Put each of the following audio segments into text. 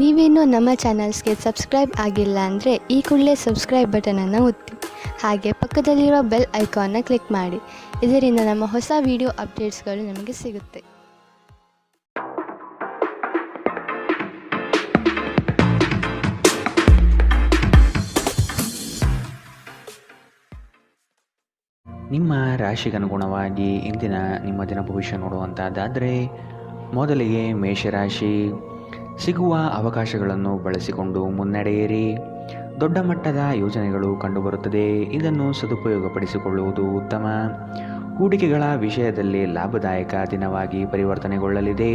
ನೀವೇನೂ ನಮ್ಮ ಚಾನಲ್ಸ್ಗೆ ಸಬ್ಸ್ಕ್ರೈಬ್ ಆಗಿಲ್ಲ ಅಂದರೆ ಈ ಕೂಡಲೇ ಸಬ್ಸ್ಕ್ರೈಬ್ ಬಟನನ್ನು ಒತ್ತಿ. ಹಾಗೆ ಪಕ್ಕದಲ್ಲಿರೋ ಬೆಲ್ ಐಕಾನ್ನ ಕ್ಲಿಕ್ ಮಾಡಿ. ಇದರಿಂದ ನಮ್ಮ ಹೊಸ ವಿಡಿಯೋ ಅಪ್ಡೇಟ್ಸ್ಗಳು ನಿಮಗೆ ಸಿಗುತ್ತೆ. ನಿಮ್ಮ ರಾಶಿಗನುಗುಣವಾಗಿ ಇಂದಿನ ನಿಮ್ಮ ದಿನ ಭವಿಷ್ಯ ನೋಡುವಂಥದ್ದಾದರೆ, ಮೊದಲಿಗೆ ಮೇಷರಾಶಿ. ಸಿಗುವ ಅವಕಾಶಗಳನ್ನು ಬಳಸಿಕೊಂಡು ಮುನ್ನಡೆಯಿರಿ. ದೊಡ್ಡ ಮಟ್ಟದ ಯೋಜನೆಗಳು ಕಂಡುಬರುತ್ತದೆ. ಇದನ್ನು ಸದುಪಯೋಗಪಡಿಸಿಕೊಳ್ಳುವುದು ಉತ್ತಮ. ಹೂಡಿಕೆಗಳ ವಿಷಯದಲ್ಲಿ ಲಾಭದಾಯಕ ದಿನವಾಗಿ ಪರಿವರ್ತನೆಗೊಳ್ಳಲಿದೆ.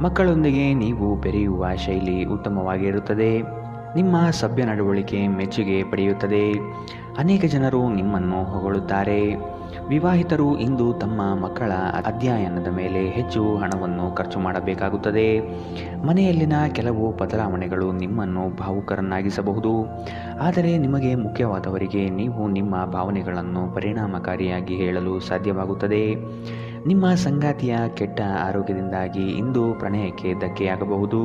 ಮಕ್ಕಳೊಂದಿಗೆ ನೀವು ಬೆರೆಯುವ ಶೈಲಿ ಉತ್ತಮವಾಗಿರುತ್ತದೆ. ನಿಮ್ಮ ಸಭ್ಯ ನಡವಳಿಕೆ ಮೆಚ್ಚುಗೆ ಪಡೆಯುತ್ತದೆ. ಅನೇಕ ಜನರು ನಿಮ್ಮನ್ನು ಹೊಗಳುತ್ತಾರೆ. ವಿವಾಹಿತರು ಇಂದು ತಮ್ಮ ಮಕ್ಕಳ ಅಧ್ಯಯನದ ಮೇಲೆ ಹೆಚ್ಚು ಹಣವನ್ನು ಖರ್ಚು ಮಾಡಬೇಕಾಗುತ್ತದೆ. ಮನೆಯಲ್ಲಿನ ಕೆಲವು ಬದಲಾವಣೆಗಳು ನಿಮ್ಮನ್ನು ಭಾವುಕರನ್ನಾಗಿಸಬಹುದು. ಆದರೆ ನಿಮಗೆ ಮುಖ್ಯವಾದವರಿಗೆ ನೀವು ನಿಮ್ಮ ಭಾವನೆಗಳನ್ನು ಪರಿಣಾಮಕಾರಿಯಾಗಿ ಹೇಳಲು ಸಾಧ್ಯವಾಗುತ್ತದೆ. ನಿಮ್ಮ ಸಂಗಾತಿಯ ಕೆಟ್ಟ ಆರೋಗ್ಯದಿಂದಾಗಿ ಇಂದು ಪ್ರಣಯಕ್ಕೆ ಧಕ್ಕೆಯಾಗಬಹುದು.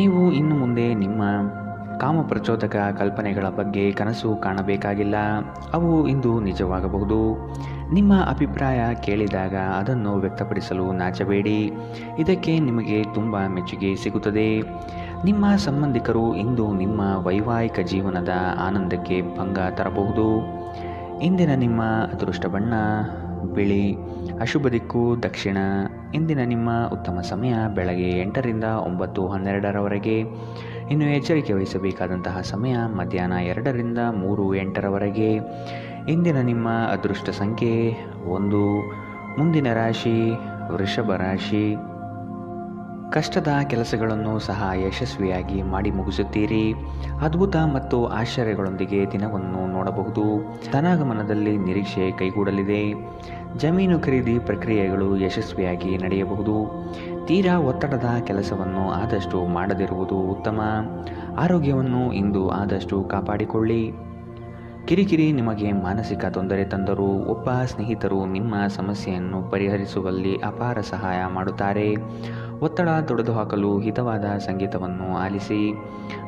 ನೀವು ಇನ್ನು ಮುಂದೆ ನಿಮ್ಮ ಕಾಮಪ್ರಚೋದಕ ಕಲ್ಪನೆಗಳ ಬಗ್ಗೆ ಕನಸು ಕಾಣಬೇಕಾಗಿಲ್ಲ. ಅವು ಇಂದು ನಿಜವಾಗಬಹುದು. ನಿಮ್ಮ ಅಭಿಪ್ರಾಯ ಕೇಳಿದಾಗ ಅದನ್ನು ವ್ಯಕ್ತಪಡಿಸಲು ನಾಚಬೇಡಿ. ಇದಕ್ಕೆ ನಿಮಗೆ ತುಂಬ ಮೆಚ್ಚುಗೆ ಸಿಗುತ್ತದೆ. ನಿಮ್ಮ ಸಂಬಂಧಿಕರು ಇಂದು ನಿಮ್ಮ ವೈವಾಹಿಕ ಜೀವನದ ಆನಂದಕ್ಕೆ ಭಂಗ ತರಬಹುದು. ಇಂದಿನ ನಿಮ್ಮ ಅದೃಷ್ಟ ಬಣ್ಣ ಬಿಳಿ. ಅಶುಭ ದಿಕ್ಕು ದಕ್ಷಿಣ. ಇಂದಿನ ನಿಮ್ಮ ಉತ್ತಮ ಸಮಯ ಬೆಳಗ್ಗೆ 8ರಿಂದ 9:12ರವರೆಗೆ. ಇನ್ನು ಎಚ್ಚರಿಕೆ ವಹಿಸಬೇಕಾದಂತಹ ಸಮಯ ಮಧ್ಯಾಹ್ನ 2ರಿಂದ 3:08ರವರೆಗೆ. ಇಂದಿನ ನಿಮ್ಮ ಅದೃಷ್ಟ ಸಂಖ್ಯೆ 1. ಮುಂದಿನ ರಾಶಿ ವೃಷಭ ರಾಶಿ. ಕಷ್ಟದ ಕೆಲಸಗಳನ್ನು ಸಹ ಯಶಸ್ವಿಯಾಗಿ ಮಾಡಿ ಮುಗಿಸುತ್ತೀರಿ. ಅದ್ಭುತ ಮತ್ತು ಆಶ್ಚರ್ಯಗಳೊಂದಿಗೆ ದಿನವನ್ನು ನೋಡಬಹುದು. ಧನಾಗಮನದಲ್ಲಿ ನಿರೀಕ್ಷೆ ಕೈಗೂಡಲಿದೆ. ಜಮೀನು ಖರೀದಿ ಪ್ರಕ್ರಿಯೆಗಳು ಯಶಸ್ವಿಯಾಗಿ ನಡೆಯಬಹುದು. ತೀರಾ ಒತ್ತಡದ ಕೆಲಸವನ್ನು ಆದಷ್ಟು ಮಾಡದಿರುವುದು ಉತ್ತಮ. ಆರೋಗ್ಯವನ್ನು ಇಂದು ಆದಷ್ಟು ಕಾಪಾಡಿಕೊಳ್ಳಿ. ಕಿರಿಕಿರಿ ನಿಮಗೆ ಮಾನಸಿಕ ತೊಂದರೆ ತಂದರೂ ಒಬ್ಬ ಸ್ನೇಹಿತರು ನಿಮ್ಮ ಸಮಸ್ಯೆಯನ್ನು ಪರಿಹರಿಸುವಲ್ಲಿ ಅಪಾರ ಸಹಾಯ ಮಾಡುತ್ತಾರೆ. ಒತ್ತಡ ತೊಡೆದುಹಾಕಲು ಹಿತವಾದ ಸಂಗೀತವನ್ನು ಆಲಿಸಿ.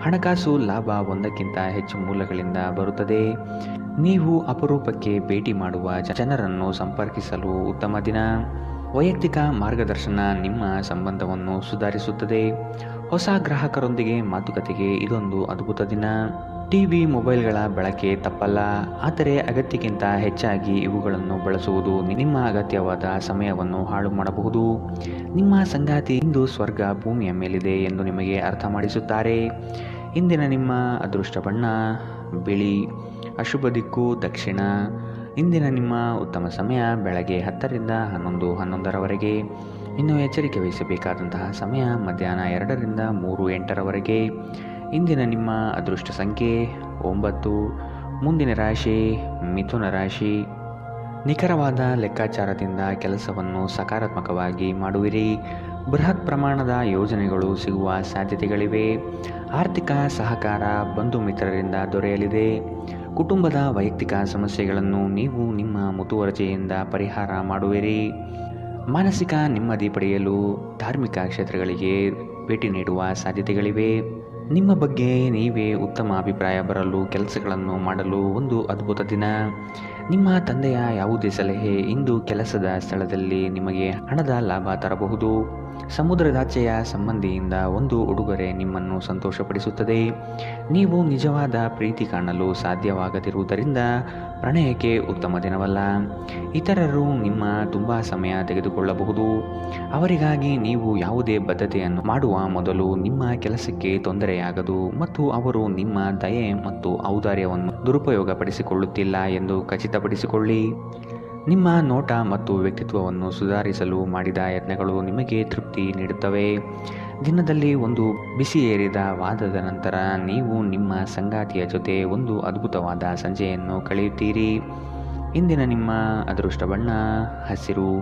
ಹಣಕಾಸು ಲಾಭ ಒಂದಕ್ಕಿಂತ ಹೆಚ್ಚು ಮೂಲಗಳಿಂದ ಬರುತ್ತದೆ. ನೀವು ಅಪರೂಪಕ್ಕೆ ಭೇಟಿ ಮಾಡುವ ಜನರನ್ನು ಸಂಪರ್ಕಿಸಲು ಉತ್ತಮ ದಿನ. ವೈಯಕ್ತಿಕ ಮಾರ್ಗದರ್ಶನ ನಿಮ್ಮ ಸಂಬಂಧವನ್ನು ಸುಧಾರಿಸುತ್ತದೆ. ಹೊಸ ಗ್ರಾಹಕರೊಂದಿಗೆ ಮಾತುಕತೆಗೆ ಇದೊಂದು ಅದ್ಭುತ ದಿನ. ಟಿವಿ ಮೊಬೈಲ್ಗಳ ಬಳಕೆ ತಪ್ಪಲ್ಲ, ಆದರೆ ಅಗತ್ಯಕ್ಕಿಂತ ಹೆಚ್ಚಾಗಿ ಇವುಗಳನ್ನು ಬಳಸುವುದು ನಿಮ್ಮ ಅಗತ್ಯವಾದ ಸಮಯವನ್ನು ಹಾಳು ಮಾಡಬಹುದು. ನಿಮ್ಮ ಸಂಗಾತಿ ಇಂದು ಸ್ವರ್ಗ ಭೂಮಿಯ ಮೇಲಿದೆ ಎಂದು ನಿಮಗೆ ಅರ್ಥ ಮಾಡಿಸುತ್ತಾರೆ. ಇಂದಿನ ನಿಮ್ಮ ಅದೃಷ್ಟ ಬಣ್ಣ ಬಿಳಿ. ಅಶುಭ ದಿಕ್ಕು ದಕ್ಷಿಣ. ಇಂದಿನ ನಿಮ್ಮ ಉತ್ತಮ ಸಮಯ ಬೆಳಗ್ಗೆ 10ರಿಂದ 11:11ರವರೆಗೆ. ಇನ್ನು ಎಚ್ಚರಿಕೆ ವಹಿಸಬೇಕಾದಂತಹ ಸಮಯ ಮಧ್ಯಾಹ್ನ 2ರಿಂದ 3:08ರವರೆಗೆ. ಇಂದಿನ ನಿಮ್ಮ ಅದೃಷ್ಟ ಸಂಖ್ಯೆ 9. ಮುಂದಿನ ರಾಶಿ ಮಿಥುನ ರಾಶಿ. ನಿಖರವಾದ ಲೆಕ್ಕಾಚಾರದಿಂದ ಕೆಲಸವನ್ನು ಸಕಾರಾತ್ಮಕವಾಗಿ ಮಾಡುವಿರಿ. ಬೃಹತ್ ಪ್ರಮಾಣದ ಯೋಜನೆಗಳು ಸಿಗುವ ಸಾಧ್ಯತೆಗಳಿವೆ. ಆರ್ಥಿಕ ಸಹಕಾರ ಬಂಧು ಮಿತ್ರರಿಂದ ದೊರೆಯಲಿದೆ. ಕುಟುಂಬದ ವೈಯಕ್ತಿಕ ಸಮಸ್ಯೆಗಳನ್ನು ನೀವು ನಿಮ್ಮ ಮುತುವರ್ಜಿಯಿಂದ ಪರಿಹಾರ ಮಾಡುವಿರಿ. ಮಾನಸಿಕ ನೆಮ್ಮದಿ ಪಡೆಯಲು ಧಾರ್ಮಿಕ ಕ್ಷೇತ್ರಗಳಿಗೆ ಭೇಟಿ ನೀಡುವ ಸಾಧ್ಯತೆಗಳಿವೆ. ನಿಮ್ಮ ಬಗ್ಗೆ ನೀವೇ ಉತ್ತಮ ಅಭಿಪ್ರಾಯ ಬರಲು ಕೆಲಸಗಳನ್ನು ಮಾಡಲು ಒಂದು ಅದ್ಭುತ ದಿನ. ನಿಮ್ಮ ತಂದೆಯ ಯಾವುದೇ ಸಲಹೆ ಇಂದು ಕೆಲಸದ ಸ್ಥಳದಲ್ಲಿ ನಿಮಗೆ ಹಣದ ಲಾಭ ತರಬಹುದು. ಸಮುದ್ರದಾಚೆಯ ಸಂಬಂಧಿಯಿಂದ ಒಂದು ಉಡುಗೊರೆ ನಿಮ್ಮನ್ನು ಸಂತೋಷಪಡಿಸುತ್ತದೆ. ನೀವು ನಿಜವಾದ ಪ್ರೀತಿ ಕಾಣಲು ಸಾಧ್ಯವಾಗದಿರುವುದರಿಂದ ಪ್ರಣಯಕ್ಕೆ ಉತ್ತಮ ದಿನವಲ್ಲ. ಇತರರು ನಿಮ್ಮ ತುಂಬ ಸಮಯ ತೆಗೆದುಕೊಳ್ಳಬಹುದು. ಅವರಿಗಾಗಿ ನೀವು ಯಾವುದೇ ಬದ್ಧತೆಯನ್ನು ಮಾಡುವ ಮೊದಲು ನಿಮ್ಮ ಕೆಲಸಕ್ಕೆ ತೊಂದರೆಯಾಗದು ಮತ್ತು ಅವರು ನಿಮ್ಮ ದಯೆ ಮತ್ತು ಔದಾರ್ಯವನ್ನು ದುರುಪಯೋಗಪಡಿಸಿಕೊಳ್ಳುತ್ತಿಲ್ಲ ಎಂದು ಖಚಿತಪಡಿಸಿಕೊಳ್ಳಿ. ನಿಮ್ಮ ನೋಟ ಮತ್ತು ವ್ಯಕ್ತಿತ್ವವನ್ನು ಸುಧಾರಿಸಲು ಮಾಡಿದ ಯತ್ನಗಳು ನಿಮಗೆ ತೃಪ್ತಿ ನೀಡುತ್ತವೆ. ದಿನದಲ್ಲಿ ಒಂದು ಬಿಸಿಯೇರಿದ ವಾದದ ನಂತರ ನೀವು ನಿಮ್ಮ ಸಂಗಾತಿಯ ಜೊತೆ ಒಂದು ಅದ್ಭುತವಾದ ಸಂಜೆಯನ್ನು ಕಳೆಯುತ್ತೀರಿ. ಇಂದಿನ ನಿಮ್ಮ ಅದೃಷ್ಟ ಬಣ್ಣ ಹಸಿರು.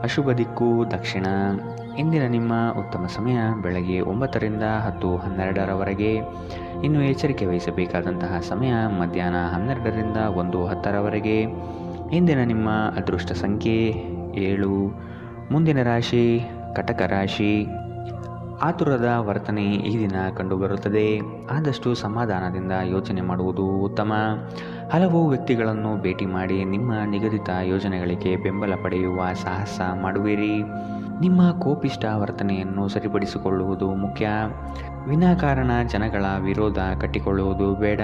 ಅಶುಭ ದಿಕ್ಕು ದಕ್ಷಿಣ. ಇಂದಿನ ನಿಮ್ಮ ಉತ್ತಮ ಸಮಯ ಬೆಳಗ್ಗೆ 9ರಿಂದ 10:12ರವರೆಗೆ. ಇನ್ನು ಎಚ್ಚರಿಕೆ ವಹಿಸಬೇಕಾದಂತಹ ಸಮಯ ಮಧ್ಯಾಹ್ನ 12ರಿಂದ 1:10ರವರೆಗೆ. ಇಂದಿನ ನಿಮ್ಮ ಅದೃಷ್ಟ ಸಂಖ್ಯೆ 7. ಮುಂದಿನ ರಾಶಿ ಕಟಕ ರಾಶಿ. ಆತುರದ ವರ್ತನೆ ಈ ದಿನ ಕಂಡುಬರುತ್ತದೆ. ಆದಷ್ಟು ಸಮಾಧಾನದಿಂದ ಯೋಚನೆ ಮಾಡುವುದು ಉತ್ತಮ. ಹಲವು ವ್ಯಕ್ತಿಗಳನ್ನು ಭೇಟಿ ಮಾಡಿ ನಿಮ್ಮ ನಿಗದಿತ ಯೋಜನೆಗಳಿಗೆ ಬೆಂಬಲ ಪಡೆಯುವ ಸಾಹಸ ಮಾಡುವಿರಿ. ನಿಮ್ಮ ಕೋಪಿಷ್ಟ ವರ್ತನೆಯನ್ನು ಸರಿಪಡಿಸಿಕೊಳ್ಳುವುದು ಮುಖ್ಯ. ವಿನಾಕಾರಣ ಜನಗಳ ವಿರೋಧ ಕಟ್ಟಿಕೊಳ್ಳುವುದು ಬೇಡ.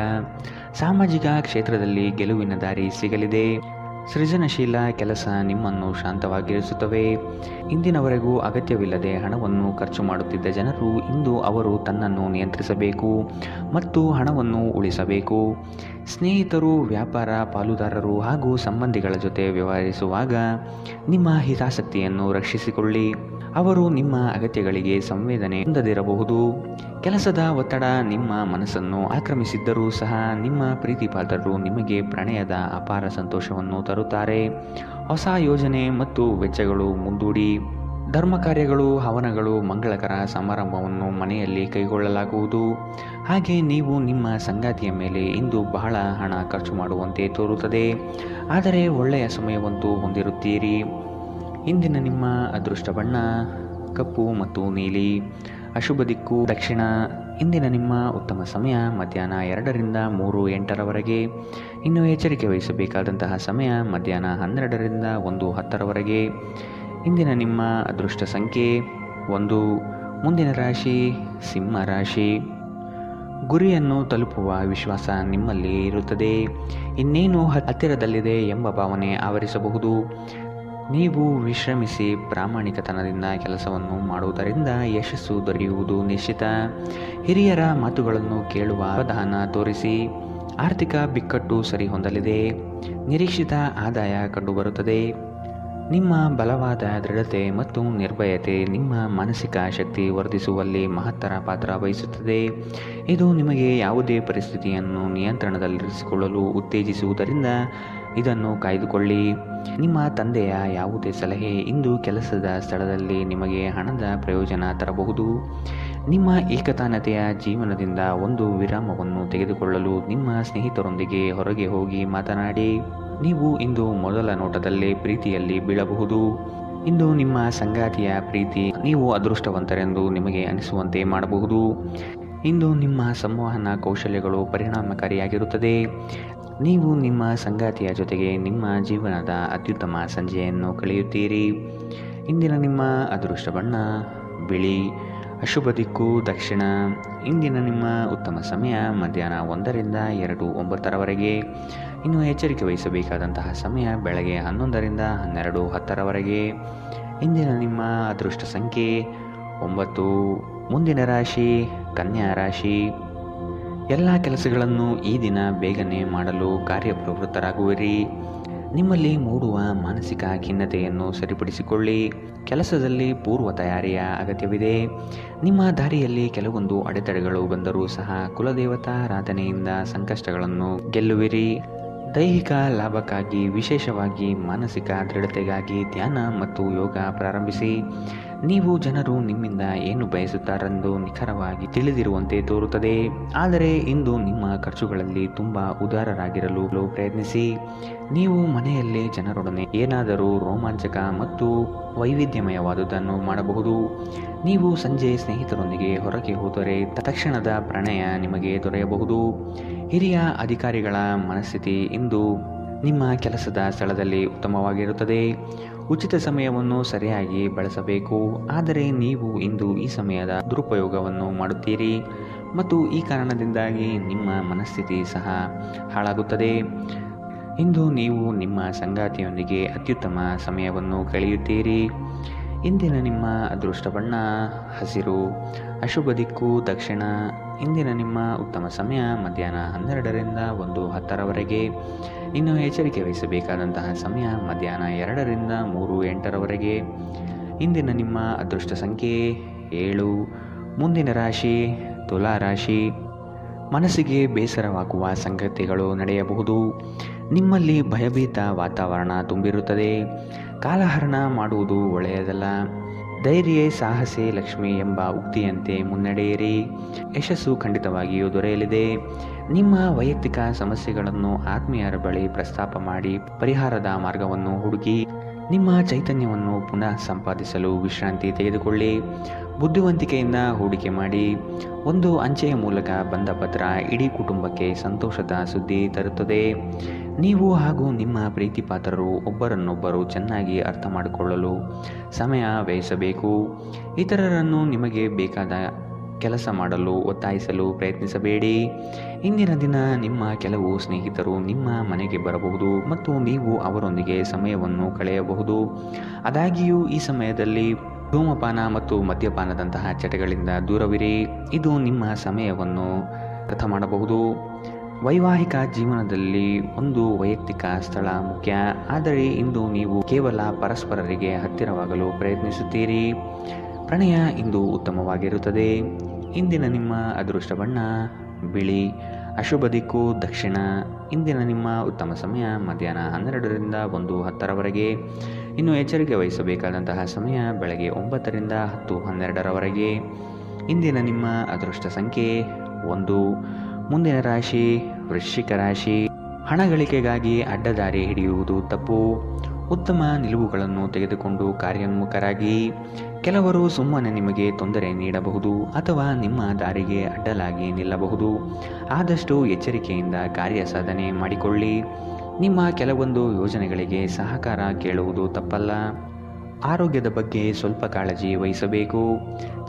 ಸಾಮಾಜಿಕ ಕ್ಷೇತ್ರದಲ್ಲಿ ಗೆಲುವಿನ ದಾರಿ ಸಿಗಲಿದೆ. ಸೃಜನಶೀಲ ಕೆಲಸ ನಿಮ್ಮನ್ನು ಶಾಂತವಾಗಿರಿಸುತ್ತವೆ. ಇಂದಿನವರೆಗೂ ಅಗತ್ಯವಿಲ್ಲದೆ ಹಣವನ್ನು ಖರ್ಚು ಮಾಡುತ್ತಿದ್ದ ಜನರು ಇಂದು ಅವರು ತನ್ನನ್ನು ನಿಯಂತ್ರಿಸಬೇಕು ಮತ್ತು ಹಣವನ್ನು ಉಳಿಸಬೇಕು. ಸ್ನೇಹಿತರು, ವ್ಯಾಪಾರ ಪಾಲುದಾರರು ಹಾಗೂ ಸಂಬಂಧಿಗಳ ಜೊತೆ ವ್ಯವಹರಿಸುವಾಗ ನಿಮ್ಮ ಹಿತಾಸಕ್ತಿಯನ್ನು ರಕ್ಷಿಸಿಕೊಳ್ಳಿ. ಅವರು ನಿಮ್ಮ ಅಗತ್ಯಗಳಿಗೆ ಸಂವೇದನೆ ಹೊಂದದಿರಬಹುದು. ಕೆಲಸದ ಒತ್ತಡ ನಿಮ್ಮ ಮನಸ್ಸನ್ನು ಆಕ್ರಮಿಸಿದ್ದರೂ ಸಹ ನಿಮ್ಮ ಪ್ರೀತಿಪಾತ್ರರು ನಿಮಗೆ ಪ್ರಣಯದ ಅಪಾರ ಸಂತೋಷವನ್ನು ತರುತ್ತಾರೆ. ಹೊಸ ಯೋಜನೆ ಮತ್ತು ವೆಚ್ಚಗಳು ಮುಂದೂಡಿ. ಧರ್ಮ ಕಾರ್ಯಗಳು, ಹವನಗಳು, ಮಂಗಳಕರ ಸಮಾರಂಭವನ್ನು ಮನೆಯಲ್ಲಿ ಕೈಗೊಳ್ಳಲಾಗುವುದು. ಹಾಗೆ ನೀವು ನಿಮ್ಮ ಸಂಗಾತಿಯ ಮೇಲೆ ಇಂದು ಬಹಳ ಹಣ ಖರ್ಚು ಮಾಡುವಂತೆ ತೋರುತ್ತದೆ. ಆದರೆ ಒಳ್ಳೆಯ ಸಮಯವಂತೂ ಹೊಂದಿರುತ್ತೀರಿ. ಇಂದಿನ ನಿಮ್ಮ ಅದೃಷ್ಟ ಬಣ್ಣ ಕಪ್ಪು ಮತ್ತು ನೀಲಿ. ಅಶುಭ ದಿಕ್ಕು ದಕ್ಷಿಣ. ಇಂದಿನ ನಿಮ್ಮ ಉತ್ತಮ ಸಮಯ ಮಧ್ಯಾಹ್ನ 2ರಿಂದ 3:08ರವರೆಗೆ. ಇನ್ನು ಎಚ್ಚರಿಕೆ ವಹಿಸಬೇಕಾದಂತಹ ಸಮಯ ಮಧ್ಯಾಹ್ನ 12ರಿಂದ 1:10ರವರೆಗೆ. ಇಂದಿನ ನಿಮ್ಮ ಅದೃಷ್ಟ ಸಂಖ್ಯೆ 1. ಮುಂದಿನ ರಾಶಿ ಸಿಂಹ ರಾಶಿ. ಗುರಿಯನ್ನು ತಲುಪುವ ವಿಶ್ವಾಸ ನಿಮ್ಮಲ್ಲಿ ಇರುತ್ತದೆ. ಇನ್ನೇನು ಹತ್ತಿರದಲ್ಲಿದೆ ಎಂಬ ಭಾವನೆ ಆವರಿಸಬಹುದು. ನೀವು ವಿಶ್ರಮಿಸಿ ಪ್ರಾಮಾಣಿಕತನದಿಂದ ಕೆಲಸವನ್ನು ಮಾಡುವುದರಿಂದ ಯಶಸ್ಸು ದೊರೆಯುವುದು ನಿಶ್ಚಿತ. ಹಿರಿಯರ ಮಾತುಗಳನ್ನು ಕೇಳುವ ಅವಧಾನ ತೋರಿಸಿ. ಆರ್ಥಿಕ ಬಿಕ್ಕಟ್ಟು ಸರಿಹೊಂದಲಿದೆ. ನಿರೀಕ್ಷಿತ ಆದಾಯ ಕಂಡುಬರುತ್ತದೆ. ನಿಮ್ಮ ಬಲವಾದ ದೃಢತೆ ಮತ್ತು ನಿರ್ಭಯತೆ ನಿಮ್ಮ ಮಾನಸಿಕ ಶಕ್ತಿ ವರ್ಧಿಸುವಲ್ಲಿ ಮಹತ್ತರ ಪಾತ್ರ ವಹಿಸುತ್ತದೆ. ಇದು ನಿಮಗೆ ಯಾವುದೇ ಪರಿಸ್ಥಿತಿಯನ್ನು ನಿಯಂತ್ರಣದಲ್ಲಿರಿಸಿಕೊಳ್ಳಲು ಉತ್ತೇಜಿಸುವುದರಿಂದ ಇದನ್ನು ಕಾಯ್ದುಕೊಳ್ಳಿ. ನಿಮ್ಮ ತಂದೆಯ ಯಾವುದೇ ಸಲಹೆ ಇಂದು ಕೆಲಸದ ಸ್ಥಳದಲ್ಲಿ ನಿಮಗೆ ಹಣದ ಪ್ರಯೋಜನ ತರಬಹುದು. ನಿಮ್ಮ ಏಕತಾನತೆಯ ಜೀವನದಿಂದ ಒಂದು ವಿರಾಮವನ್ನು ತೆಗೆದುಕೊಳ್ಳಲು ನಿಮ್ಮ ಸ್ನೇಹಿತರೊಂದಿಗೆ ಹೊರಗೆ ಹೋಗಿ ಮಾತನಾಡಿ. ನೀವು ಇಂದು ಮೊದಲ ನೋಟದಲ್ಲೇ ಪ್ರೀತಿಯಲ್ಲಿ ಬೀಳಬಹುದು. ಇಂದು ನಿಮ್ಮ ಸಂಗಾತಿಯ ಪ್ರೀತಿ ನೀವು ಅದೃಷ್ಟವಂತರೆಂದು ನಿಮಗೆ ಅನಿಸುವಂತೆ ಮಾಡಬಹುದು. ಇಂದು ನಿಮ್ಮ ಸಂವಹನ ಕೌಶಲ್ಯಗಳು ಪರಿಣಾಮಕಾರಿಯಾಗಿರುತ್ತದೆ. ನೀವು ನಿಮ್ಮ ಸಂಗಾತಿಯ ಜೊತೆಗೆ ನಿಮ್ಮ ಜೀವನದ ಅತ್ಯುತ್ತಮ ಸಂಜೆಯನ್ನು ಕಳೆಯುತ್ತೀರಿ. ಇಂದಿನ ನಿಮ್ಮ ಅದೃಷ್ಟ ಬಣ್ಣ ಬಿಳಿ. ಅಶುಭ ದಿಕ್ಕು ದಕ್ಷಿಣ. ಇಂದಿನ ನಿಮ್ಮ ಉತ್ತಮ ಸಮಯ ಮಧ್ಯಾಹ್ನ 1ರಿಂದ 2:09ರವರೆಗೆ. ಇನ್ನು ಎಚ್ಚರಿಕೆ ವಹಿಸಬೇಕಾದಂತಹ ಸಮಯ ಬೆಳಗ್ಗೆ 11ರಿಂದ 12:10ರವರೆಗೆ. ಇಂದಿನ ನಿಮ್ಮ ಅದೃಷ್ಟ ಸಂಖ್ಯೆ 9. ಮುಂದಿನ ರಾಶಿ ಕನ್ಯಾ ರಾಶಿ. ಎಲ್ಲ ಕೆಲಸಗಳನ್ನು ಈ ದಿನ ಬೇಗನೆ ಮಾಡಲು ಕಾರ್ಯಪ್ರವೃತ್ತರಾಗುವಿರಿ. ನಿಮ್ಮಲ್ಲಿ ಮೂಡುವ ಮಾನಸಿಕ ಖಿನ್ನತೆಯನ್ನು ಸರಿಪಡಿಸಿಕೊಳ್ಳಿ. ಕೆಲಸದಲ್ಲಿ ಪೂರ್ವ ತಯಾರಿಯ ಅಗತ್ಯವಿದೆ. ನಿಮ್ಮ ದಾರಿಯಲ್ಲಿ ಕೆಲವೊಂದು ಅಡೆತಡೆಗಳು ಬಂದರೂ ಸಹ ಕುಲದೇವತಾರಾಧನೆಯಿಂದ ಸಂಕಷ್ಟಗಳನ್ನು ಗೆಲ್ಲುವಿರಿ. ದೈಹಿಕ ಲಾಭಕ್ಕಾಗಿ ವಿಶೇಷವಾಗಿ ಮಾನಸಿಕ ದೃಢತೆಗಾಗಿ ಧ್ಯಾನ ಮತ್ತು ಯೋಗ ಪ್ರಾರಂಭಿಸಿ. ನೀವು ಜನರು ನಿಮ್ಮಿಂದ ಏನು ಬಯಸುತ್ತಾರೆಂದು ನಿಖರವಾಗಿ ತಿಳಿದಿರುವಂತೆ ತೋರುತ್ತದೆ. ಆದರೆ ಇಂದು ನಿಮ್ಮ ಖರ್ಚುಗಳಲ್ಲಿ ತುಂಬ ಉದಾರರಾಗಿರಲು ಪ್ರಯತ್ನಿಸಿ. ನೀವು ಮನೆಯಲ್ಲಿ ಜನರೊಡನೆ ಏನಾದರೂ ರೋಮಾಂಚಕ ಮತ್ತು ವೈವಿಧ್ಯಮಯವಾದುದನ್ನು ಮಾಡಬಹುದು. ನೀವು ಸಂಜೆ ಸ್ನೇಹಿತರೊಂದಿಗೆ ಹೊರಗೆ ಹೋದರೆ ತಕ್ಷಣದ ಪ್ರಣಯ ನಿಮಗೆ ದೊರೆಯಬಹುದು. ಹಿರಿಯ ಅಧಿಕಾರಿಗಳ ಮನಸ್ಥಿತಿ ಇಂದು ನಿಮ್ಮ ಕೆಲಸದ ಸ್ಥಳದಲ್ಲಿ ಉತ್ತಮವಾಗಿರುತ್ತದೆ. ಉಚಿತ ಸಮಯವನ್ನು ಸರಿಯಾಗಿ ಬಳಸಬೇಕು. ಆದರೆ ನೀವು ಇಂದು ಈ ಸಮಯದ ದುರುಪಯೋಗವನ್ನು ಮಾಡುತ್ತೀರಿ ಮತ್ತು ಈ ಕಾರಣದಿಂದಾಗಿ ನಿಮ್ಮ ಮನಸ್ಥಿತಿ ಸಹ ಹಾಳಾಗುತ್ತದೆ. ಇಂದು ನೀವು ನಿಮ್ಮ ಸಂಗಾತಿಯೊಂದಿಗೆ ಅತ್ಯುತ್ತಮ ಸಮಯವನ್ನು ಕಳೆಯುತ್ತೀರಿ. ಇಂದಿನ ನಿಮ್ಮ ಅದೃಷ್ಟ ಬಣ್ಣ ಹಸಿರು. ಅಶುಭ ದಿಕ್ಕು ದಕ್ಷಿಣ. ಇಂದಿನ ನಿಮ್ಮ ಉತ್ತಮ ಸಮಯ ಮಧ್ಯಾಹ್ನ 12ರಿಂದ 1:10ರವರೆಗೆ. ಇನ್ನು ಎಚ್ಚರಿಕೆ ವಹಿಸಬೇಕಾದಂತಹ ಸಮಯ ಮಧ್ಯಾಹ್ನ 2ರಿಂದ 3:08ರವರೆಗೆ. ಇಂದಿನ ನಿಮ್ಮ ಅದೃಷ್ಟ ಸಂಖ್ಯೆ 7. ಮುಂದಿನ ರಾಶಿ ತುಲಾ ರಾಶಿ. ಮನಸ್ಸಿಗೆ ಬೇಸರವಾಗುವ ಸಂಗತಿಗಳು ನಡೆಯಬಹುದು. ನಿಮ್ಮಲ್ಲಿ ಭಯಭೀತ ವಾತಾವರಣ ತುಂಬಿರುತ್ತದೆ. ಕಾಲಹರಣ ಮಾಡುವುದು ಒಳ್ಳೆಯದಲ್ಲ. ಧೈರ್ಯ ಸಾಹಸೇ ಲಕ್ಷ್ಮಿ ಎಂಬ ಉಕ್ತಿಯಂತೆ ಮುನ್ನಡೆಯಿರಿ. ಯಶಸ್ಸು ಖಂಡಿತವಾಗಿಯೂ ದೊರೆಯಲಿದೆ. ನಿಮ್ಮ ವೈಯಕ್ತಿಕ ಸಮಸ್ಯೆಗಳನ್ನು ಆತ್ಮೀಯರ ಬಳಿ ಪ್ರಸ್ತಾಪ ಮಾಡಿ ಪರಿಹಾರದ ಮಾರ್ಗವನ್ನು ಹುಡುಕಿ. ನಿಮ್ಮ ಚೈತನ್ಯವನ್ನು ಪುನಃ ಸಂಪಾದಿಸಲು ವಿಶ್ರಾಂತಿ ತೆಗೆದುಕೊಳ್ಳಿ. ಬುದ್ಧಿವಂತಿಕೆಯಿಂದ ಹೂಡಿಕೆ ಮಾಡಿ. ಒಂದು ಅಂಚೆಯ ಮೂಲಕ ಬಂದ ಪತ್ರ ಇಡೀ ಕುಟುಂಬಕ್ಕೆ ಸಂತೋಷದ ಸುದ್ದಿ ತರುತ್ತದೆ. ನೀವು ಹಾಗೂ ನಿಮ್ಮ ಪ್ರೀತಿಪಾತ್ರರು ಒಬ್ಬರನ್ನೊಬ್ಬರು ಚೆನ್ನಾಗಿ ಅರ್ಥ ಮಾಡಿಕೊಳ್ಳಲು ಸಮಯ ವ್ಯಯಿಸಬೇಕು. ಇತರರನ್ನು ನಿಮಗೆ ಬೇಕಾದ ಕೆಲಸ ಮಾಡಲು ಒತ್ತಾಯಿಸಲು ಪ್ರಯತ್ನಿಸಬೇಡಿ. ಇಂದಿನ ದಿನ ನಿಮ್ಮ ಕೆಲವು ಸ್ನೇಹಿತರು ನಿಮ್ಮ ಮನೆಗೆ ಬರಬಹುದು ಮತ್ತು ನೀವು ಅವರೊಂದಿಗೆ ಸಮಯವನ್ನು ಕಳೆಯಬಹುದು. ಆದಾಗ್ಯೂ ಈ ಸಮಯದಲ್ಲಿ ಧೂಮಪಾನ ಮತ್ತು ಮದ್ಯಪಾನದಂತಹ ಚಟಗಳಿಂದ ದೂರವಿರಿ. ಇದು ನಿಮ್ಮ ಸಮಯವನ್ನು ಅರ್ಥ ಮಾಡಬಹುದು. ವೈವಾಹಿಕ ಜೀವನದಲ್ಲಿ ಒಂದು ವೈಯಕ್ತಿಕ ಸ್ಥಳ ಮುಖ್ಯ, ಆದರೆ ಇಂದು ನೀವು ಕೇವಲ ಪರಸ್ಪರರಿಗೆ ಹತ್ತಿರವಾಗಲು ಪ್ರಯತ್ನಿಸುತ್ತೀರಿ. ಪ್ರಣಯ ಇಂದು ಉತ್ತಮವಾಗಿರುತ್ತದೆ. ಇಂದಿನ ನಿಮ್ಮ ಅದೃಷ್ಟ ಬಣ್ಣ ಬಿಳಿ. ಅಶುಭ ದಿಕ್ಕು ದಕ್ಷಿಣ. ಇಂದಿನ ನಿಮ್ಮ ಉತ್ತಮ ಸಮಯ ಮಧ್ಯಾಹ್ನ 12ರಿಂದ 1:10ರವರೆಗೆ. ಇನ್ನು ಎಚ್ಚರಿಕೆ ವಹಿಸಬೇಕಾದಂತಹ ಸಮಯ ಬೆಳಗ್ಗೆ 9ರಿಂದ 10:12ರವರೆಗೆ. ಇಂದಿನ ನಿಮ್ಮ ಅದೃಷ್ಟ ಸಂಖ್ಯೆ 1. ಮುಂದಿನ ರಾಶಿ ವೃಶ್ಚಿಕ ರಾಶಿ. ಹಣ ಗಳಿಕೆಗಾಗಿ ಅಡ್ಡದಾರಿ ಹಿಡಿಯುವುದು ತಪ್ಪು. ಉತ್ತಮ ನಿಲುವುಗಳನ್ನು ತೆಗೆದುಕೊಂಡು ಕಾರ್ಯೋನ್ಮುಖರಾಗಿ. ಕೆಲವರು ಸುಮ್ಮನೆ ನಿಮಗೆ ತೊಂದರೆ ನೀಡಬಹುದು ಅಥವಾ ನಿಮ್ಮ ದಾರಿಗೆ ಅಡ್ಡಲಾಗಿ ನಿಲ್ಲಬಹುದು. ಆದಷ್ಟು ಎಚ್ಚರಿಕೆಯಿಂದ ಕಾರ್ಯ ಸಾಧನೆ ಮಾಡಿಕೊಳ್ಳಿ. ನಿಮ್ಮ ಕೆಲವೊಂದು ಯೋಜನೆಗಳಿಗೆ ಸಹಕಾರ ಕೇಳುವುದು ತಪ್ಪಲ್ಲ. ಆರೋಗ್ಯದ ಬಗ್ಗೆ ಸ್ವಲ್ಪ ಕಾಳಜಿ ವಹಿಸಬೇಕು.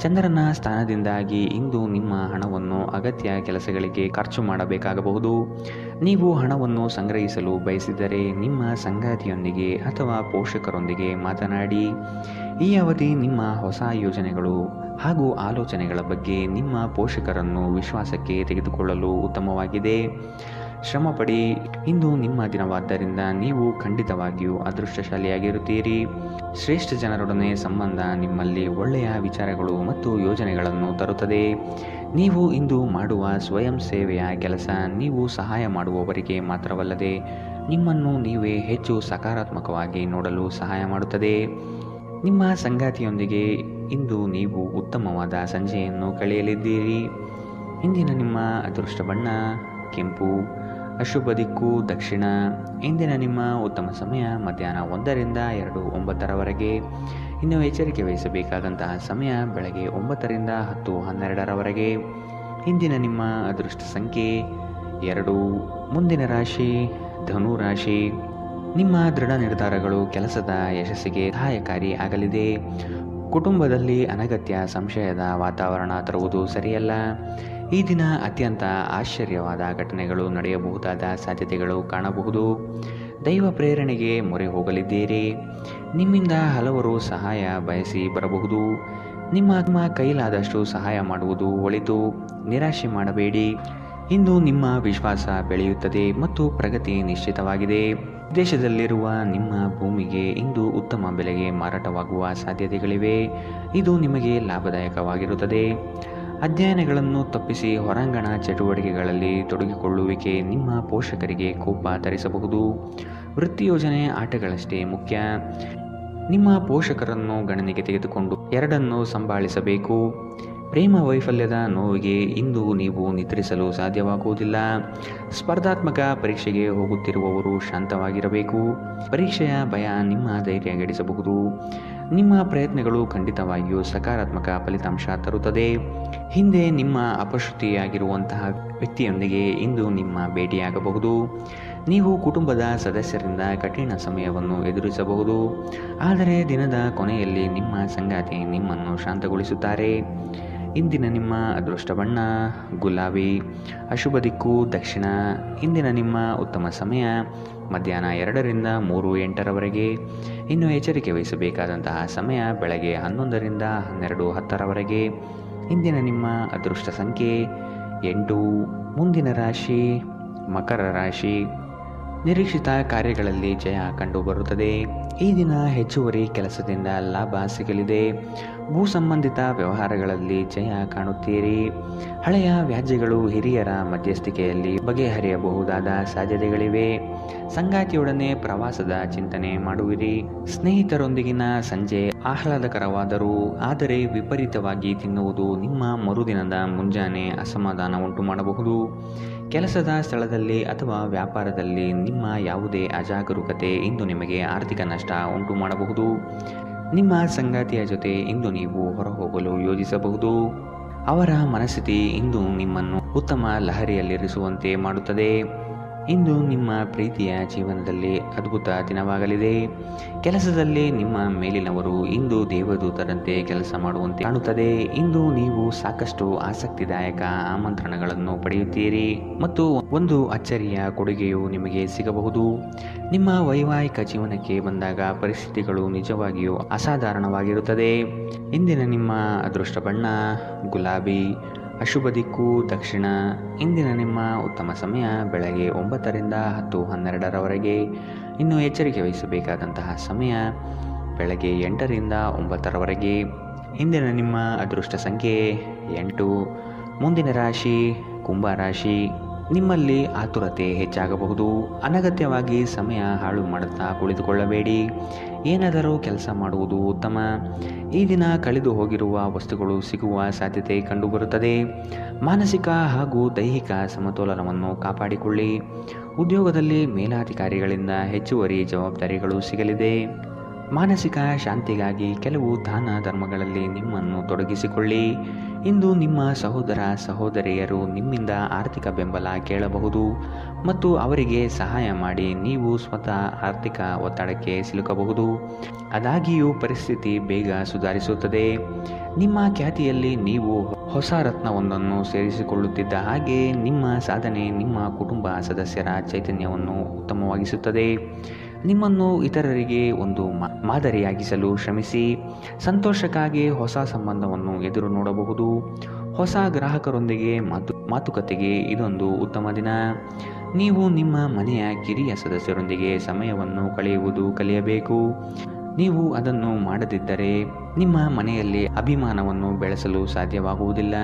ಚಂದ್ರನ ಸ್ಥಾನದಿಂದಾಗಿ ಇಂದು ನಿಮ್ಮ ಹಣವನ್ನು ಅಗತ್ಯ ಕೆಲಸಗಳಿಗೆ ಖರ್ಚು ಮಾಡಬೇಕಾಗಬಹುದು. ನೀವು ಹಣವನ್ನು ಸಂಗ್ರಹಿಸಲು ಬಯಸಿದರೆ ನಿಮ್ಮ ಸಂಗಾತಿಯೊಂದಿಗೆ ಅಥವಾ ಪೋಷಕರೊಂದಿಗೆ ಮಾತನಾಡಿ. ಈ ಅವಧಿ ನಿಮ್ಮ ಹೊಸ ಯೋಜನೆಗಳು ಹಾಗೂ ಆಲೋಚನೆಗಳ ಬಗ್ಗೆ ನಿಮ್ಮ ಪೋಷಕರನ್ನು ವಿಶ್ವಾಸಕ್ಕೆ ತೆಗೆದುಕೊಳ್ಳಲು ಉತ್ತಮವಾಗಿದೆ. ಶ್ರಮಪಡಿ. ಇಂದು ನಿಮ್ಮ ದಿನವಾದ್ದರಿಂದ ನೀವು ಖಂಡಿತವಾಗಿಯೂ ಅದೃಷ್ಟಶಾಲಿಯಾಗಿರುತ್ತೀರಿ. ಶ್ರೇಷ್ಠ ಜನರೊಡನೆ ಸಂಬಂಧ ನಿಮ್ಮಲ್ಲಿ ಒಳ್ಳೆಯ ವಿಚಾರಗಳು ಮತ್ತು ಯೋಜನೆಗಳನ್ನು ತರುತ್ತದೆ. ನೀವು ಇಂದು ಮಾಡುವ ಸ್ವಯಂ ಸೇವೆಯ ಕೆಲಸ ನೀವು ಸಹಾಯ ಮಾಡುವವರಿಗೆ ಮಾತ್ರವಲ್ಲದೆ ನಿಮ್ಮನ್ನು ನೀವೇ ಹೆಚ್ಚು ಸಕಾರಾತ್ಮಕವಾಗಿ ನೋಡಲು ಸಹಾಯ ಮಾಡುತ್ತದೆ. ನಿಮ್ಮ ಸಂಗಾತಿಯೊಂದಿಗೆ ಇಂದು ನೀವು ಉತ್ತಮವಾದ ಸಂಜೆಯನ್ನು ಕಳೆಯಲಿದ್ದೀರಿ. ಇಂದಿನ ನಿಮ್ಮ ಅದೃಷ್ಟ ಬಣ್ಣ ಕೆಂಪು. ಅಶುಭ ದಿಕ್ಕು ದಕ್ಷಿಣ. ಇಂದಿನ ನಿಮ್ಮ ಉತ್ತಮ ಸಮಯ ಮಧ್ಯಾಹ್ನ 1ರಿಂದ 2:09ರವರೆಗೆ. ಇನ್ನು ಎಚ್ಚರಿಕೆ ವಹಿಸಬೇಕಾದಂತಹ ಸಮಯ ಬೆಳಗ್ಗೆ 9ರಿಂದ 10:12ರವರೆಗೆ. ಇಂದಿನ ನಿಮ್ಮ ಅದೃಷ್ಟ ಸಂಖ್ಯೆ 2. ಮುಂದಿನ ರಾಶಿ ಧನು ರಾಶಿ. ನಿಮ್ಮ ದೃಢ ನಿರ್ಧಾರಗಳು ಕೆಲಸದ ಯಶಸ್ಸಿಗೆ ಸಹಾಯಕಾರಿ ಆಗಲಿದೆ. ಕುಟುಂಬದಲ್ಲಿ ಅನಗತ್ಯ ಸಂಶಯದ ವಾತಾವರಣ ತರುವುದು ಸರಿಯಲ್ಲ. ಈ ದಿನ ಅತ್ಯಂತ ಆಶ್ಚರ್ಯವಾದ ಘಟನೆಗಳು ನಡೆಯಬಹುದಾದ ಸಾಧ್ಯತೆಗಳು ಕಾಣಬಹುದು. ದೈವ ಪ್ರೇರಣೆಗೆ ಮೊರೆ ಹೋಗಲಿದ್ದೀರಿ. ನಿಮ್ಮಿಂದ ಹಲವರು ಸಹಾಯ ಬಯಸಿ ಬರಬಹುದು. ನಿಮ್ಮ ಕೈಲಾದಷ್ಟು ಸಹಾಯ ಮಾಡುವುದು ಒಳಿತು. ನಿರಾಶೆ ಮಾಡಬೇಡಿ. ಇಂದು ನಿಮ್ಮ ವಿಶ್ವಾಸ ಬೆಳೆಯುತ್ತದೆ ಮತ್ತು ಪ್ರಗತಿ ನಿಶ್ಚಿತವಾಗಿದೆ. ವಿದೇಶದಲ್ಲಿರುವ ನಿಮ್ಮ ಭೂಮಿಗೆ ಇಂದು ಉತ್ತಮ ಬೆಲೆಗೆ ಮಾರಾಟವಾಗುವ ಸಾಧ್ಯತೆಗಳಿವೆ. ಇದು ನಿಮಗೆ ಲಾಭದಾಯಕವಾಗಿರುತ್ತದೆ. ಅಧ್ಯಯನಗಳನ್ನು ತಪ್ಪಿಸಿ ಹೊರಾಂಗಣ ಚಟುವಟಿಕೆಗಳಲ್ಲಿ ತೊಡಗಿಕೊಳ್ಳುವಿಕೆ ನಿಮ್ಮ ಪೋಷಕರಿಗೆ ಕೋಪ ತರಿಸಬಹುದು. ವೃತ್ತಿ ಯೋಜನೆ ಆಟಗಳಷ್ಟೇ ಮುಖ್ಯ. ನಿಮ್ಮ ಪೋಷಕರನ್ನು ಗಣನೆಗೆ ತೆಗೆದುಕೊಂಡು ಎರಡನ್ನೂ ಸಂಭಾಳಿಸಬೇಕು. ಪ್ರೇಮ ವೈಫಲ್ಯದ ನೋವಿಗೆ ಇಂದು ನೀವು ನಿದ್ರಿಸಲು ಸಾಧ್ಯವಾಗುವುದಿಲ್ಲ. ಸ್ಪರ್ಧಾತ್ಮಕ ಪರೀಕ್ಷೆಗೆ ಹೋಗುತ್ತಿರುವವರು ಶಾಂತವಾಗಿರಬೇಕು. ಪರೀಕ್ಷೆಯ ಭಯ ನಿಮ್ಮ ಧೈರ್ಯ ಗೆಡಿಸಬಹುದು. ನಿಮ್ಮ ಪ್ರಯತ್ನಗಳು ಖಂಡಿತವಾಗಿಯೂ ಸಕಾರಾತ್ಮಕ ಫಲಿತಾಂಶ ತರುತ್ತದೆ. ಹಿಂದೆ ನಿಮ್ಮ ಅಪಶ್ರುತಿಯಾಗಿರುವಂತಹ ವ್ಯಕ್ತಿಯೊಂದಿಗೆ ಇಂದು ನಿಮ್ಮ ಭೇಟಿಯಾಗಬಹುದು. ನೀವು ಕುಟುಂಬದ ಸದಸ್ಯರಿಂದ ಕಠಿಣ ಸಮಯವನ್ನು ಎದುರಿಸಬಹುದು. ಆದರೆ ದಿನದ ಕೊನೆಯಲ್ಲಿ ನಿಮ್ಮ ಸಂಗಾತಿ ನಿಮ್ಮನ್ನು ಶಾಂತಗೊಳಿಸುತ್ತಾರೆ. ಇಂದಿನ ನಿಮ್ಮ ಅದೃಷ್ಟ ಬಣ್ಣ ಗುಲಾಬಿ. ಅಶುಭ ದಿಕ್ಕು ದಕ್ಷಿಣ. ಇಂದಿನ ನಿಮ್ಮ ಉತ್ತಮ ಸಮಯ ಮಧ್ಯಾಹ್ನ 2ರಿಂದ 3:08ರವರೆಗೆ. ಇನ್ನು ಎಚ್ಚರಿಕೆ ವಹಿಸಬೇಕಾದಂತಹ ಸಮಯ ಬೆಳಗ್ಗೆ 11ರಿಂದ 12:10ರವರೆಗೆ. ಇಂದಿನ ನಿಮ್ಮ ಅದೃಷ್ಟ ಸಂಖ್ಯೆ 8. ಮುಂದಿನ ರಾಶಿ ಮಕರ ರಾಶಿ. ನಿರೀಕ್ಷಿತ ಕಾರ್ಯಗಳಲ್ಲಿ ಜಯ ಕಂಡುಬರುತ್ತದೆ. ಈ ದಿನ ಹೆಚ್ಚುವರಿ ಕೆಲಸದಿಂದ ಲಾಭ ಸಿಗಲಿದೆ. ಭೂ ಸಂಬಂಧಿತ ವ್ಯವಹಾರಗಳಲ್ಲಿ ಜಯ ಕಾಣುತ್ತೀರಿ. ಹಳೆಯ ವ್ಯಾಜ್ಯಗಳು ಹಿರಿಯರ ಮಧ್ಯಸ್ಥಿಕೆಯಲ್ಲಿ ಬಗೆಹರಿಯಬಹುದಾದ ಸಾಧ್ಯತೆಗಳಿವೆ. ಸಂಗಾತಿಯೊಡನೆ ಪ್ರವಾಸದ ಚಿಂತನೆ ಮಾಡುವಿರಿ. ಸ್ನೇಹಿತರೊಂದಿಗಿನ ಸಂಜೆ ಆಹ್ಲಾದಕರವಾದರೂ ಆದರೆ ವಿಪರೀತವಾಗಿ ತಿನ್ನುವುದು ನಿಮ್ಮ ಮರುದಿನದ ಮುಂಜಾನೆ ಅಸಮಾಧಾನ ಉಂಟು ಮಾಡಬಹುದು. ಕೆಲಸದ ಸ್ಥಳದಲ್ಲಿ ಅಥವಾ ವ್ಯಾಪಾರದಲ್ಲಿ ನಿಮ್ಮ ಯಾವುದೇ ಅಜಾಗರೂಕತೆ ಇಂದು ನಿಮಗೆ ಆರ್ಥಿಕ ನಷ್ಟ ಉಂಟು ಮಾಡಬಹುದು. ನಿಮ್ಮ ಸಂಗಾತಿಯ ಜೊತೆ ಇಂದು ನೀವು ಹೊರಹೋಗಲು ಯೋಜಿಸಬಹುದು. ಅವರ ಮನಸ್ಥಿತಿ ಇಂದು ನಿಮ್ಮನ್ನು ಉತ್ತಮ ಲಹರಿಯಲ್ಲಿರಿಸುವಂತೆ ಮಾಡುತ್ತದೆ. ಇಂದು ನಿಮ್ಮ ಪ್ರೀತಿಯ ಜೀವನದಲ್ಲಿ ಅದ್ಭುತ ದಿನವಾಗಲಿದೆ. ಕೆಲಸದಲ್ಲಿ ನಿಮ್ಮ ಮೇಲಿನವರು ಇಂದು ದೇವದೂತರಂತೆ ಕೆಲಸ ಮಾಡುವಂತೆ ಕಾಣುತ್ತದೆ. ಇಂದು ನೀವು ಸಾಕಷ್ಟು ಆಸಕ್ತಿದಾಯಕ ಆಮಂತ್ರಣಗಳನ್ನು ಪಡೆಯುತ್ತೀರಿ ಮತ್ತು ಒಂದು ಅಚ್ಚರಿಯ ಕೊಡುಗೆಯು ನಿಮಗೆ ಸಿಗಬಹುದು. ನಿಮ್ಮ ವೈವಾಹಿಕ ಜೀವನಕ್ಕೆ ಬಂದಾಗ ಪರಿಸ್ಥಿತಿಗಳು ನಿಜವಾಗಿಯೂ ಅಸಾಧಾರಣವಾಗಿರುತ್ತದೆ. ಇಂದಿನ ನಿಮ್ಮ ಅದೃಷ್ಟ ಬಣ್ಣ ಗುಲಾಬಿ, ಅಶುಭ ದಿಕ್ಕು ದಕ್ಷಿಣ. ಇಂದಿನ ನಿಮ್ಮ ಉತ್ತಮ ಸಮಯ ಬೆಳಗ್ಗೆ 9ರಿಂದ 10:12ರವರೆಗೆ. ಇನ್ನು ಎಚ್ಚರಿಕೆ ವಹಿಸಬೇಕಾದಂತಹ ಸಮಯ ಬೆಳಗ್ಗೆ 8ರಿಂದ 9ರವರೆಗೆ. ಇಂದಿನ ನಿಮ್ಮ ಅದೃಷ್ಟ ಸಂಖ್ಯೆ 8. ಮುಂದಿನ ರಾಶಿ ಕುಂಭ ರಾಶಿ. ನಿಮ್ಮಲ್ಲಿ ಆತುರತೆ ಹೆಚ್ಚಾಗಬಹುದು. ಅನಗತ್ಯವಾಗಿ ಸಮಯ ಹಾಳು ಮಾಡುತ್ತಾ ಕುಳಿತುಕೊಳ್ಳಬೇಡಿ. ಏನಾದರೂ ಕೆಲಸ ಮಾಡುವುದು ಉತ್ತಮ. ಈ ದಿನ ಕಳೆದು ಹೋಗಿರುವ ವಸ್ತುಗಳು ಸಿಗುವ ಸಾಧ್ಯತೆ ಕಂಡುಬರುತ್ತದೆ. ಮಾನಸಿಕ ಹಾಗೂ ದೈಹಿಕ ಸಮತೋಲನವನ್ನು ಕಾಪಾಡಿಕೊಳ್ಳಿ. ಉದ್ಯೋಗದಲ್ಲಿ ಮೇಲಾಧಿಕಾರಿಗಳಿಂದ ಹೆಚ್ಚುವರಿ ಜವಾಬ್ದಾರಿಗಳು ಸಿಗಲಿದೆ. ಮಾನಸಿಕ ಶಾಂತಿಗಾಗಿ ಕೆಲವು ದಾನ ಧರ್ಮಗಳಲ್ಲಿ ನಿಮ್ಮನ್ನು ತೊಡಗಿಸಿಕೊಳ್ಳಿ. ಇಂದು ನಿಮ್ಮ ಸಹೋದರ ಸಹೋದರಿಯರು ನಿಮ್ಮಿಂದ ಆರ್ಥಿಕ ಬೆಂಬಲ ಕೇಳಬಹುದು ಮತ್ತು ಅವರಿಗೆ ಸಹಾಯ ಮಾಡಿ ನೀವು ಸ್ವತಃ ಆರ್ಥಿಕ ಒತ್ತಡಕ್ಕೆ ಸಿಲುಕಬಹುದು. ಆದಾಗ್ಯೂ ಪರಿಸ್ಥಿತಿ ಬೇಗ ಸುಧಾರಿಸುತ್ತದೆ. ನಿಮ್ಮ ಖ್ಯಾತಿಯಲ್ಲಿ ನೀವು ಹೊಸ ರತ್ನವೊಂದನ್ನು ಸೇರಿಸಿಕೊಳ್ಳುತ್ತಿದ್ದ ಹಾಗೆ ನಿಮ್ಮ ಸಾಧನೆ ನಿಮ್ಮ ಕುಟುಂಬ ಸದಸ್ಯರ ಚೈತನ್ಯವನ್ನು ಉತ್ತಮವಾಗಿಸುತ್ತದೆ. ನಿಮ್ಮನ್ನು ಇತರರಿಗೆ ಒಂದು ಮಾದರಿಯಾಗಿಸಲು ಶ್ರಮಿಸಿ. ಸಂತೋಷಕ್ಕಾಗಿ ಹೊಸ ಸಂಬಂಧವನ್ನು ಎದುರು ನೋಡಬಹುದು. ಹೊಸ ಗ್ರಾಹಕರೊಂದಿಗೆ ಮಾತುಕತೆಗೆ ಇದೊಂದು ಉತ್ತಮ ದಿನ. ನೀವು ನಿಮ್ಮ ಮನೆಯ ಕಿರಿಯ ಸದಸ್ಯರೊಂದಿಗೆ ಸಮಯವನ್ನು ಕಳೆಯಬೇಕು. ನೀವು ಅದನ್ನು ಮಾಡದಿದ್ದರೆ ನಿಮ್ಮ ಮನೆಯಲ್ಲಿ ಅಭಿಮಾನವನ್ನು ಬೆಳೆಸಲು ಸಾಧ್ಯವಾಗುವುದಿಲ್ಲ.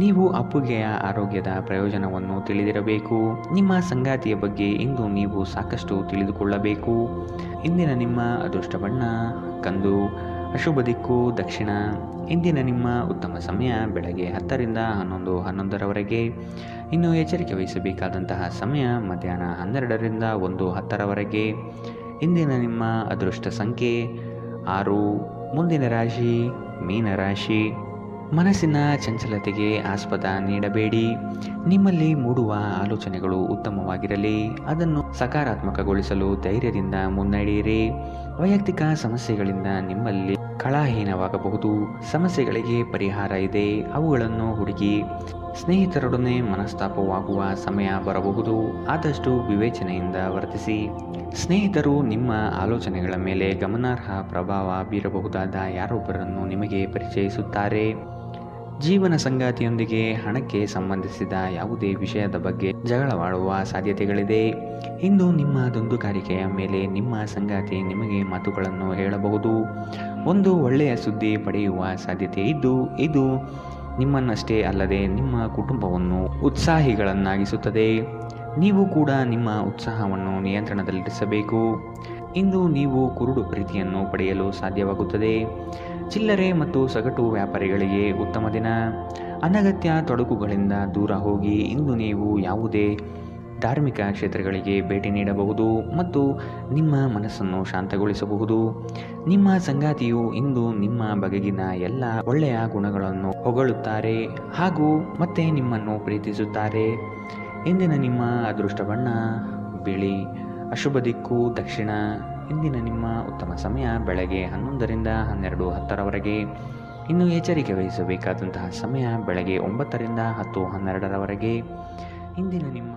ನೀವು ಅಪ್ಪುಗೆಯ ಆರೋಗ್ಯದ ಪ್ರಯೋಜನವನ್ನು ತಿಳಿದಿರಬೇಕು. ನಿಮ್ಮ ಸಂಗಾತಿಯ ಬಗ್ಗೆ ಇಂದು ನೀವು ಸಾಕಷ್ಟು ತಿಳಿದುಕೊಳ್ಳಬೇಕು. ಇಂದಿನ ನಿಮ್ಮ ಅದೃಷ್ಟ ಬಣ್ಣ ಕಂದು, ಅಶುಭ ದಿಕ್ಕು ದಕ್ಷಿಣ. ಇಂದಿನ ನಿಮ್ಮ ಉತ್ತಮ ಸಮಯ ಬೆಳಗ್ಗೆ 10ರಿಂದ 11:11ರವರೆಗೆ. ಇನ್ನು ಎಚ್ಚರಿಕೆ ವಹಿಸಬೇಕಾದಂತಹ ಸಮಯ ಮಧ್ಯಾಹ್ನ 12ರಿಂದ 1:10ರವರೆಗೆ. ಇಂದಿನ ನಿಮ್ಮ ಅದೃಷ್ಟ ಸಂಖ್ಯೆ 6. ಮುಂದಿನ ರಾಶಿ ಮೀನರಾಶಿ. ಮನಸ್ಸಿನ ಚಂಚಲತೆಗೆ ಆಸ್ಪದ ನೀಡಬೇಡಿ. ನಿಮ್ಮಲ್ಲಿ ಮೂಡುವ ಆಲೋಚನೆಗಳು ಉತ್ತಮವಾಗಿರಲಿ. ಅದನ್ನು ಸಕಾರಾತ್ಮಕಗೊಳಿಸಲು ಧೈರ್ಯದಿಂದ ಮುನ್ನಡೆಯಿರಿ. ವೈಯಕ್ತಿಕ ಸಮಸ್ಯೆಗಳಿಂದ ನಿಮ್ಮಲ್ಲಿ ಕಳಹೀನವಾಗಬಹುದು. ಸಮಸ್ಯೆಗಳಿಗೆ ಪರಿಹಾರ ಇದೆ, ಅವುಗಳನ್ನು ಹುಡುಕಿ. ಸ್ನೇಹಿತರೊಡನೆ ಮನಸ್ತಾಪವಾಗುವ ಸಮಯ ಬರಬಹುದು. ಆದಷ್ಟು ವಿವೇಚನೆಯಿಂದ ವರ್ತಿಸಿ. ಸ್ನೇಹಿತರು ನಿಮ್ಮ ಆಲೋಚನೆಗಳ ಮೇಲೆ ಗಮನಾರ್ಹ ಪ್ರಭಾವ ಬೀರಬಹುದಾದ ಯಾರೊಬ್ಬರನ್ನು ನಿಮಗೆ ಪರಿಚಯಿಸುತ್ತಾರೆ. ಜೀವನ ಸಂಗಾತಿಯೊಂದಿಗೆ ಹಣಕ್ಕೆ ಸಂಬಂಧಿಸಿದ ಯಾವುದೇ ವಿಷಯದ ಬಗ್ಗೆ ಜಗಳವಾಡುವ ಸಾಧ್ಯತೆಗಳಿದೆ. ಇಂದು ನಿಮ್ಮ ದುಂದುಗಾರಿಕೆಯ ಮೇಲೆ ನಿಮ್ಮ ಸಂಗಾತಿ ನಿಮಗೆ ಮಾತುಗಳನ್ನು ಹೇಳಬಹುದು. ಒಂದು ಒಳ್ಳೆಯ ಸುದ್ದಿ ಪಡೆಯುವ ಸಾಧ್ಯತೆ ಇದ್ದು ಇದು ನಿಮ್ಮನ್ನಷ್ಟೇ ಅಲ್ಲದೆ ನಿಮ್ಮ ಕುಟುಂಬವನ್ನು ಉತ್ಸಾಹಿಗಳನ್ನಾಗಿಸುತ್ತದೆ. ನೀವು ಕೂಡ ನಿಮ್ಮ ಉತ್ಸಾಹವನ್ನು ನಿಯಂತ್ರಣದಲ್ಲಿರಿಸಬೇಕು. ಇಂದು ನೀವು ಕುರುಡು ಪ್ರೀತಿಯನ್ನು ಪಡೆಯಲು ಸಾಧ್ಯವಾಗುತ್ತದೆ. ಚಿಲ್ಲರೆ ಮತ್ತು ಸಗಟು ವ್ಯಾಪಾರಿಗಳಿಗೆ ಉತ್ತಮ ದಿನ. ಅನಗತ್ಯ ತೊಡಕುಗಳಿಂದ ದೂರ ಹೋಗಿ. ಇಂದು ನೀವು ಯಾವುದೇ ಧಾರ್ಮಿಕ ಕ್ಷೇತ್ರಗಳಿಗೆ ಭೇಟಿ ನೀಡಬಹುದು ಮತ್ತು ನಿಮ್ಮ ಮನಸ್ಸನ್ನು ಶಾಂತಗೊಳಿಸಬಹುದು. ನಿಮ್ಮ ಸಂಗಾತಿಯು ಇಂದು ನಿಮ್ಮ ಬಗೆಗಿನ ಎಲ್ಲ ಒಳ್ಳೆಯ ಗುಣಗಳನ್ನು ಹೊಗಳುತ್ತಾರೆ ಹಾಗೂ ಮತ್ತೆ ನಿಮ್ಮನ್ನು ಪ್ರೀತಿಸುತ್ತಾರೆ. ಇಂದಿನ ನಿಮ್ಮ ಅದೃಷ್ಟ ಬಣ್ಣ ಬಿಳಿ, ಅಶುಭ ದಿಕ್ಕು ದಕ್ಷಿಣ. ಇಂದಿನ ನಿಮ್ಮ ಉತ್ತಮ ಸಮಯ ಬೆಳಗ್ಗೆ 11ರಿಂದ 12:10ರವರೆಗೆ. ಇನ್ನು ಎಚ್ಚರಿಕೆ ವಹಿಸಬೇಕಾದಂತಹ ಸಮಯ ಬೆಳಗ್ಗೆ 9ರಿಂದ 10:12ರವರೆಗೆ. ಇಂದಿನ ನಿಮ್ಮ